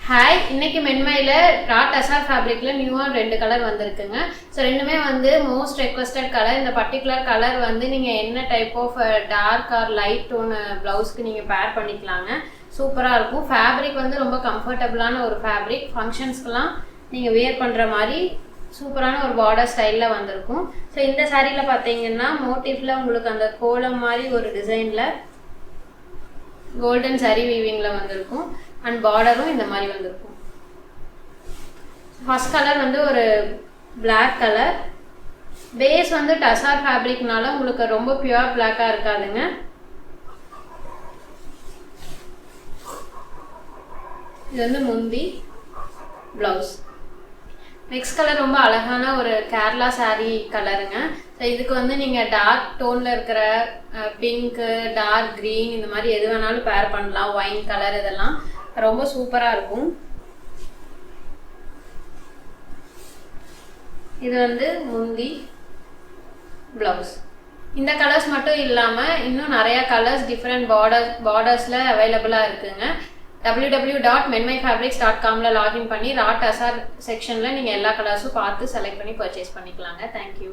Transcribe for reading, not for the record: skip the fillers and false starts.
Hi, இன்னைக்கு மென்மையில் ரா டசார் ஃபேப்ரிக்கில் நியூவாக 2 colour வந்திருக்குங்க. ஸோ ரெண்டுமே வந்து மோஸ்ட் ரெக்வஸ்டட் கலர். இந்த பர்டிகுலர் கலர் வந்து நீங்கள் என்ன type of dark or light tone ப்ளவுஸ்க்கு நீங்கள் பேர் பண்ணிக்கலாங்க. சூப்பராக இருக்கும். ஃபேப்ரிக் வந்து ரொம்ப கம்ஃபர்டபுளான ஒரு ஃபேப்ரிக். ஃபங்க்ஷன்ஸ்க்கெலாம் நீங்கள் வியர் பண்ணுற மாதிரி சூப்பரான ஒரு பார்டர் ஸ்டைலில் வந்திருக்கும். ஸோ இந்த சாரியில் பார்த்தீங்கன்னா மோட்டிஃபில் உங்களுக்கு அந்த கோலம் மாதிரி ஒரு டிசைனில் கோல்டன் சாரி வீவிங்கில் வந்திருக்கும். அண்ட் பார்டரும் இந்த மாதிரி வந்திருக்கும். ஃபர்ஸ்ட் கலர் வந்து ஒரு பிளாக் கலர். பேஸ் வந்து டசார் ஃபேப்ரிக்னால உங்களுக்கு ரொம்ப பியூர் பிளாக்காக இருக்காதுங்க. இது வந்து முந்தி, ப்ளவுஸ். நெக்ஸ்ட் கலர் ரொம்ப அழகான ஒரு கேரளா சாரீ கலருங்க. ஸோ இதுக்கு வந்து நீங்கள் டார்க் டோனில் இருக்கிற பிங்க்கு, டார்க் க்ரீன் இந்த மாதிரி எது வேணாலும் பேர் பண்ணலாம். ஒயின் கலர் இதெல்லாம் ரொம்ப சூப்பராக இருக்கும். இது வந்து முந்தி, ப்ளவுஸ். இந்த கலர்ஸ் மட்டும் இல்லாமல் இன்னும் நிறையா கலர்ஸ் டிஃப்ரெண்ட் பார்டர்ஸில் அவைலபிளாக இருக்குங்க. www.menmyfabrics.com லாகின் பண்ணி ரா டசார் செக்ஷனில் நீங்கள் எல்லா கலர்ஸும் பார்த்து செலக்ட் பண்ணி பர்ச்சேஸ் பண்ணிக்கலாங்க. தேங்க்யூ.